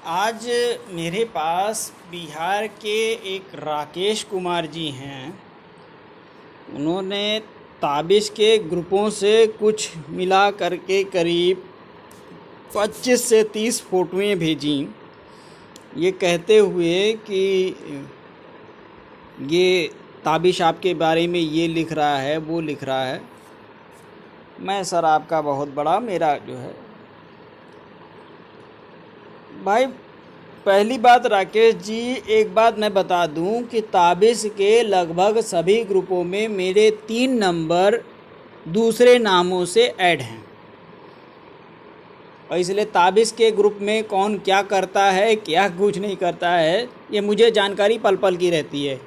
आज मेरे पास बिहार के एक राकेश कुमार जी हैं। उन्होंने ताबिश के ग्रुपों से कुछ मिला करके करीब 25 से 30 फ़ोटोएँ भेजी, ये कहते हुए कि ये ताबिश आपके बारे में ये लिख रहा है, वो लिख रहा है। मैं सर आपका बहुत बड़ा मेरा जो है भाई, पहली बात राकेश जी, एक बात मैं बता दूं कि ताबिश के लगभग सभी ग्रुपों में मेरे 3 नंबर दूसरे नामों से ऐड हैं, और इसलिए ताबिश के ग्रुप में कौन क्या करता है, क्या कुछ नहीं करता है, ये मुझे जानकारी पल पल की रहती है।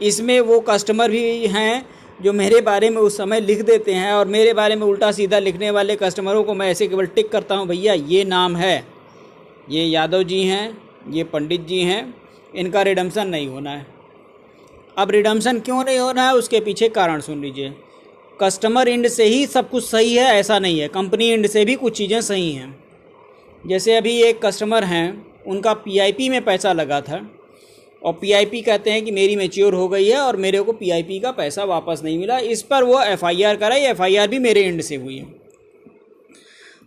इसमें वो कस्टमर भी हैं जो मेरे बारे में उस समय लिख देते हैं, और मेरे बारे में उल्टा सीधा लिखने वाले कस्टमरों को मैं ऐसे केवल टिक करता हूँ, भैया ये नाम है, ये यादव जी हैं, ये पंडित जी हैं, इनका रिडम्पशन नहीं होना है। अब रिडम्पशन क्यों नहीं होना है, उसके पीछे कारण सुन लीजिए। कस्टमर एंड से ही सब कुछ सही है ऐसा नहीं है, कंपनी एंड से भी कुछ चीज़ें सही हैं। जैसे अभी एक कस्टमर हैं, उनका पीआईपी में पैसा लगा था, और पीआईपी कहते हैं कि मेरी मैच्योर हो गई है और मेरे को पीआईपी का पैसा वापस नहीं मिला। इस पर वो एफआईआर कराई, एफआईआर भी मेरे एंड से हुई है।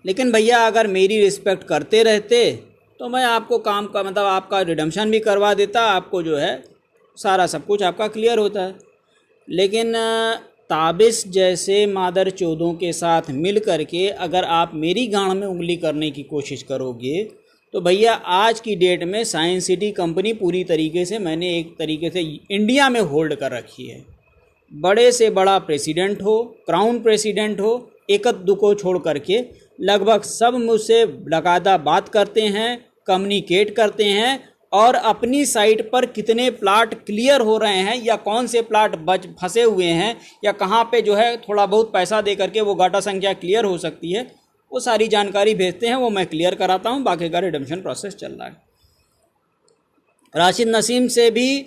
लेकिन भैया अगर मेरी रिस्पेक्ट करते रहते तो मैं आपको काम का मतलब आपका रिडम्पशन भी करवा देता, आपको जो है सारा सब कुछ आपका क्लियर होता है। लेकिन ताबिश जैसे मादर चौदों के साथ मिल करके अगर आप मेरी गांड में उंगली करने की कोशिश करोगे तो भैया आज की डेट में साइंस सिटी कंपनी पूरी तरीके से मैंने एक तरीके से इंडिया में होल्ड कर रखी है। बड़े से बड़ा प्रेसिडेंट हो, क्राउन प्रेसिडेंट हो, एक दो को छोड़ करके लगभग सब मुझसे बाकायदा बात करते हैं, कम्युनिकेट करते हैं, और अपनी साइट पर कितने प्लाट क्लियर हो रहे हैं या कौन से प्लाट फंसे हुए हैं या कहाँ पे जो है थोड़ा बहुत पैसा दे करके वो गाटा संख्या क्लियर हो सकती है, वो सारी जानकारी भेजते हैं, वो मैं क्लियर कराता हूँ। बाकी का रिडम्पशन प्रोसेस चल रहा है। राशिद नसीम से भी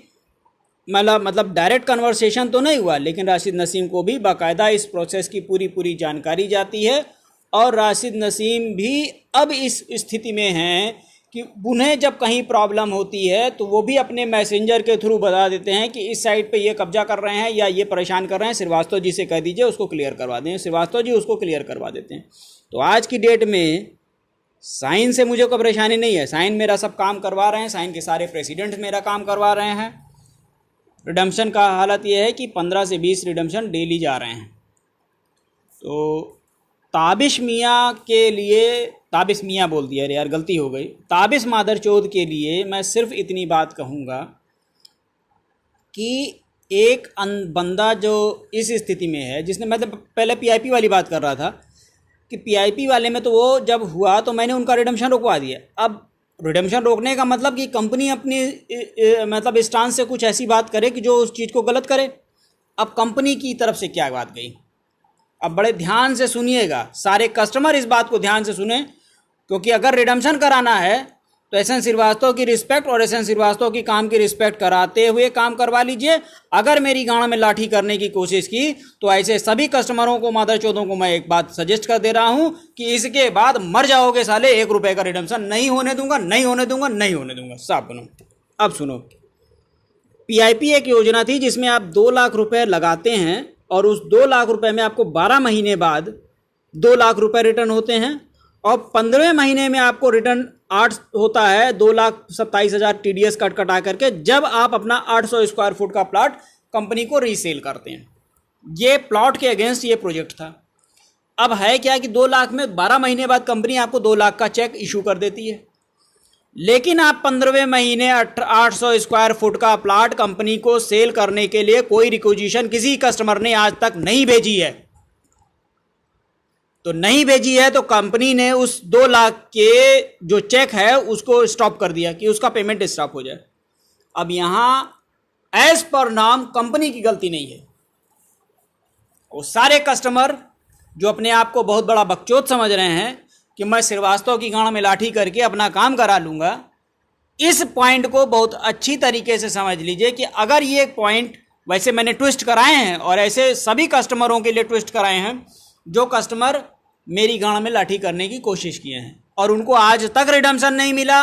मतलब डायरेक्ट कन्वर्सेशन तो नहीं हुआ, लेकिन राशिद नसीम को भी बाकायदा इस प्रोसेस की पूरी जानकारी जाती है, और राशिद नसीम भी अब इस स्थिति में हैं कि उन्हें जब कहीं प्रॉब्लम होती है तो वो भी अपने मैसेंजर के थ्रू बता देते हैं कि इस साइट पे ये कब्जा कर रहे हैं या ये परेशान कर रहे हैं, श्रीवास्तव जी से कह दीजिए उसको क्लियर करवा दें। श्रीवास्तव जी उसको क्लियर करवा देते हैं। तो आज की डेट में साइन से मुझे कोई परेशानी नहीं है, साइन मेरा सब काम करवा रहे हैं, साइन के सारे प्रेसिडेंट्स मेरा काम करवा रहे हैं। रिडम्पशन का हालत ये है कि 15 से 20 रिडम्पशन डेली जा रहे हैं। तो ताबिश मियाँ के लिए, ताबिश मियाँ बोल दिया यार, गलती हो गई, ताबिश मादरचोद के लिए मैं सिर्फ इतनी बात कहूँगा कि एक बंदा जो इस स्थिति में है, जिसने मतलब पहले पीआईपी वाली बात कर रहा था कि पीआईपी वाले में तो वो जब हुआ तो मैंने उनका रिडम्पशन रुकवा दिया। अब रिडम्पशन रोकने का मतलब कि कंपनी अपनी मतलब स्टांस से कुछ ऐसी बात करे कि जो उस चीज़ को गलत करे। अब कंपनी की तरफ से क्या बात गई, अब बड़े ध्यान से सुनिएगा, सारे कस्टमर इस बात को ध्यान से सुने, क्योंकि अगर रिडम्पशन कराना है तो एसएन श्रीवास्तव की रिस्पेक्ट और एसएन श्रीवास्तव की काम की रिस्पेक्ट कराते हुए काम करवा लीजिए। अगर मेरी गांड में लाठी करने की कोशिश की तो ऐसे सभी कस्टमरों को, मादरचोदों को मैं एक बात सजेस्ट कर दे रहा हूं कि इसके बाद मर जाओगे साले, 1 रुपये का रिडम्पशन नहीं होने दूंगा, नहीं होने दूंगा, नहीं होने दूंगा। साफ सुनो, अब सुनो, पीआईपी एक योजना थी जिसमें आप 2 लाख रुपये लगाते हैं और उस 2 लाख रुपए में आपको 12 महीने बाद 2 लाख रुपए रिटर्न होते हैं, और 15वें महीने में आपको रिटर्न 8 होता है, 2,27,000 टीडीएस कटा करके, जब आप अपना 800 स्क्वायर फुट का प्लॉट कंपनी को रीसेल करते हैं। ये प्लॉट के अगेंस्ट ये प्रोजेक्ट था। अब है क्या कि 2 लाख में 12 महीने बाद कंपनी आपको 2 लाख का चेक इशू कर देती है, लेकिन आप 15वें महीने 800 स्क्वायर फुट का प्लाट कंपनी को सेल करने के लिए कोई रिक्विजिशन किसी कस्टमर ने आज तक नहीं भेजी है। तो नहीं भेजी है तो कंपनी ने उस 2 लाख के जो चेक है उसको स्टॉप कर दिया कि उसका पेमेंट स्टॉप हो जाए। अब यहां एज पर नाम कंपनी की गलती नहीं है। वो सारे कस्टमर जो अपने आप को बहुत बड़ा बकचोद समझ रहे हैं कि मैं श्रीवास्तव की गांड में लाठी करके अपना काम करा लूँगा, इस पॉइंट को बहुत अच्छी तरीके से समझ लीजिए कि अगर ये पॉइंट, वैसे मैंने ट्विस्ट कराए हैं और ऐसे सभी कस्टमरों के लिए ट्विस्ट कराए हैं जो कस्टमर मेरी गांड में लाठी करने की कोशिश किए हैं और उनको आज तक रिडम्पशन नहीं मिला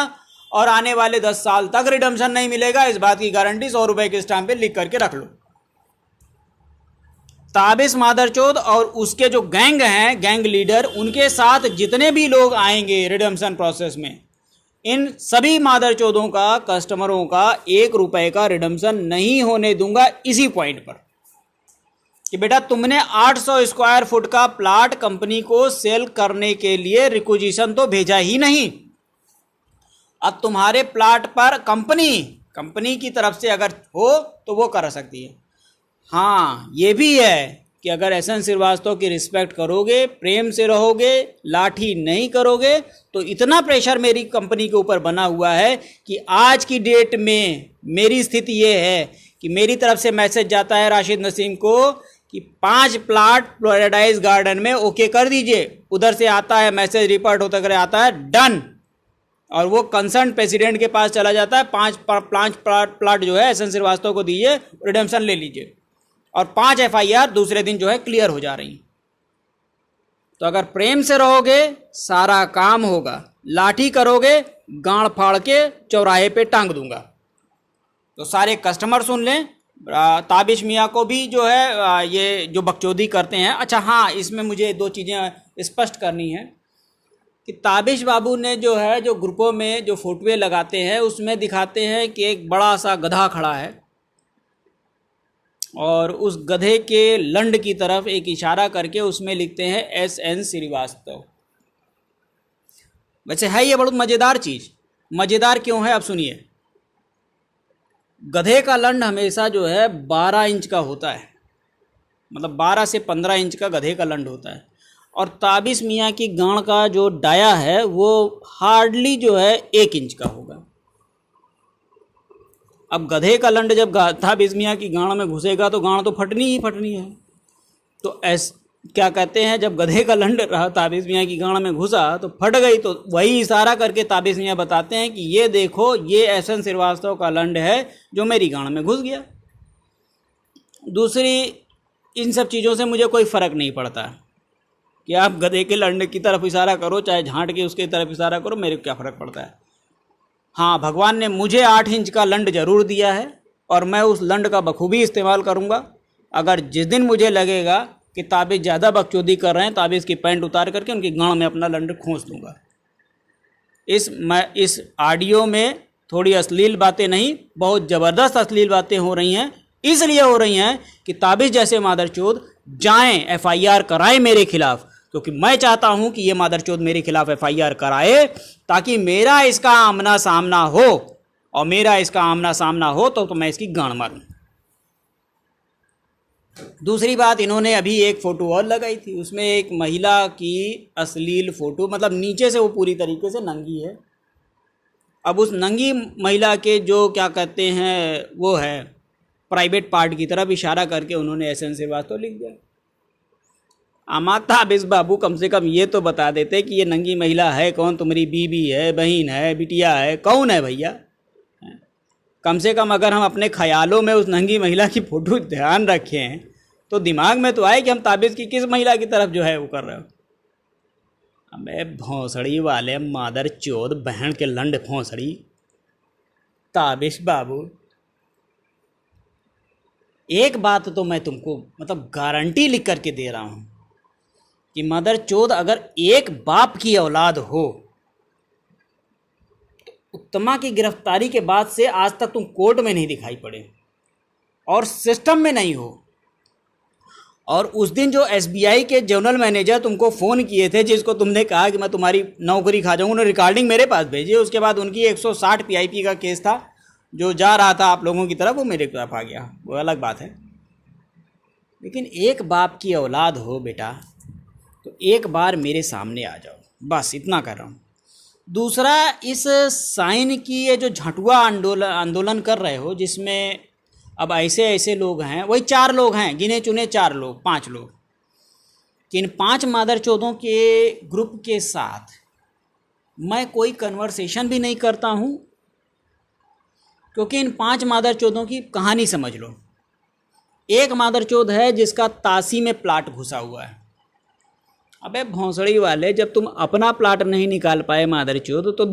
और आने वाले 10 साल तक रिडम्पशन नहीं मिलेगा, इस बात की गारंटी 100 रुपए के स्टाम्प पे लिख करके रख लो। ताबिश मादरचोद और उसके जो गैंग हैं, गैंग लीडर, उनके साथ जितने भी लोग आएंगे रिडम्पशन प्रोसेस में, इन सभी मादरचोदों का, कस्टमरों का 1 रुपए का रिडम्पशन नहीं होने दूंगा इसी पॉइंट पर कि बेटा तुमने 800 स्क्वायर फुट का प्लाट कंपनी को सेल करने के लिए रिक्विजिशन तो भेजा ही नहीं। अब तुम्हारे प्लाट पर कंपनी की तरफ से अगर हो तो वो कर सकती है। हाँ, ये भी है कि अगर एसएन श्रीवास्तव की रिस्पेक्ट करोगे, प्रेम से रहोगे, लाठी नहीं करोगे, तो इतना प्रेशर मेरी कंपनी के ऊपर बना हुआ है कि आज की डेट में मेरी स्थिति ये है कि मेरी तरफ से मैसेज जाता है राशिद नसीम को कि 5 प्लाट पैराडाइज गार्डन में ओके कर दीजिए। उधर से आता है मैसेज, रिपोर्ट होता करे आता है डन, और वो कंसर्न प्रेसिडेंट के पास चला जाता है, 5 प्लाट जो है एसएन श्रीवास्तव को दीजिए, रिडेम्पशन ले लीजिए, और 5 एफआईआर दूसरे दिन जो है क्लियर हो जा रही। तो अगर प्रेम से रहोगे सारा काम होगा, लाठी करोगे गांड फाड़ के चौराहे पे टांग दूंगा। तो सारे कस्टमर सुन लें, ताबिश मियाँ को भी जो है ये जो बकचोदी करते हैं। अच्छा हाँ, इसमें मुझे 2 चीज़ें स्पष्ट करनी है कि ताबिश बाबू ने जो है जो ग्रुपों में जो फोटोएं लगाते हैं उसमें दिखाते हैं कि एक बड़ा सा गधा खड़ा है और उस गधे के लंड की तरफ एक इशारा करके उसमें लिखते हैं एसएन श्रीवास्तव। वैसे है ये बहुत मज़ेदार चीज़। मज़ेदार क्यों है अब सुनिए। गधे का लंड हमेशा जो है 12 इंच का होता है, मतलब 12 से 15 इंच का गधे का लंड होता है, और ताबिश मियाँ की गांड का जो डाया है वो हार्डली जो है 1 इंच का होगा। अब गधे का लंड जब ताबिश मियाँ की गांड में घुसेगा तो गांड तो फटनी ही फटनी है। तो क्या कहते हैं, जब गधे का लंड रहा ताबिश मियाँ की गांड में घुसा तो फट गई। तो वही इशारा करके ताबिश मियाँ बताते हैं कि ये देखो, ये एसएन श्रीवास्तव का लंड है जो मेरी गांड में घुस गया। दूसरी, इन सब चीज़ों से मुझे कोई फ़र्क नहीं पड़ता कि आप गधे के लंड की तरफ इशारा करो चाहे झांट के उसकी तरफ इशारा करो, मेरे को क्या फ़र्क पड़ता है। हाँ, भगवान ने मुझे 8 इंच का लंड ज़रूर दिया है और मैं उस लंड का बखूबी इस्तेमाल करूँगा। अगर जिस दिन मुझे लगेगा कि ताबिश ज़्यादा बकचोदी कर रहे हैं, ताबिश की पैंट उतार करके उनकी गांड में अपना लंड खोंस दूंगा। इस ऑडियो में थोड़ी अश्लील बातें नहीं, बहुत ज़बरदस्त अश्लील बातें हो रही हैं। इसलिए हो रही हैं कि ताबिश जैसे मादरचोद जाएं एफआईआर कराएं मेरे खिलाफ, क्योंकि मैं चाहता हूं कि ये मादरचोद मेरे खिलाफ एफआईआर कराए ताकि मेरा इसका आमना सामना हो, और मेरा इसका आमना सामना हो तो मैं इसकी गांड मारूं। दूसरी बात, इन्होंने अभी एक फ़ोटो और लगाई थी, उसमें एक महिला की अश्लील फ़ोटो, मतलब नीचे से वो पूरी तरीके से नंगी है। अब उस नंगी महिला के जो क्या कहते हैं वो है प्राइवेट पार्ट की तरफ इशारा करके उन्होंने एसएन श्रीवास्तव लिख दिया। अमा ताबिश बाबू कम से कम ये तो बता देते कि ये नंगी महिला है कौन, तुम्हारी बीबी है, बहन है, बिटिया है, कौन है भैया। कम से कम अगर हम अपने ख्यालों में उस नंगी महिला की फ़ोटो ध्यान रखें तो दिमाग में तो आए कि हम ताबिश की किस महिला की तरफ जो है वो कर रहे हो। अबे भौंसड़ी वाले मादर चोद, बहन के लंड भौंसड़ी ताबिश बाबू, एक बात तो मैं तुमको मतलब गारंटी लिख करके दे रहा हूँ कि मदर चोद अगर एक बाप की औलाद हो तो उत्तमा की गिरफ्तारी के बाद से आज तक तुम कोर्ट में नहीं दिखाई पड़े और सिस्टम में नहीं हो। और उस दिन जो एसबीआई के जनरल मैनेजर तुमको फ़ोन किए थे, जिसको तुमने कहा कि मैं तुम्हारी नौकरी खा जाऊँगा, उन्होंने रिकॉर्डिंग मेरे पास भेजी। उसके बाद उनकी 160 पीआईपी का केस था जो जा रहा था आप लोगों की तरफ, वो मेरे तरफ आ गया, वो अलग बात है। लेकिन एक बाप की औलाद हो बेटा तो एक बार मेरे सामने आ जाओ, बस इतना कर रहा हूँ। दूसरा, इस साइन की ये जो झटुआ आंदोलन कर रहे हो, जिसमें अब ऐसे लोग हैं, वही 4 लोग हैं, गिने चुने 4 लोग, 5 लोग, कि इन 5 मादरचोदों के ग्रुप के साथ मैं कोई कन्वर्सेशन भी नहीं करता हूँ, क्योंकि इन 5 मादरचोदों की कहानी समझ लो। एक मादरचोद है जिसका तासी में प्लाट घुसा हुआ है। अबे भौंसड़ी वाले, जब तुम अपना प्लाट नहीं निकाल पाए मादरचोद, तो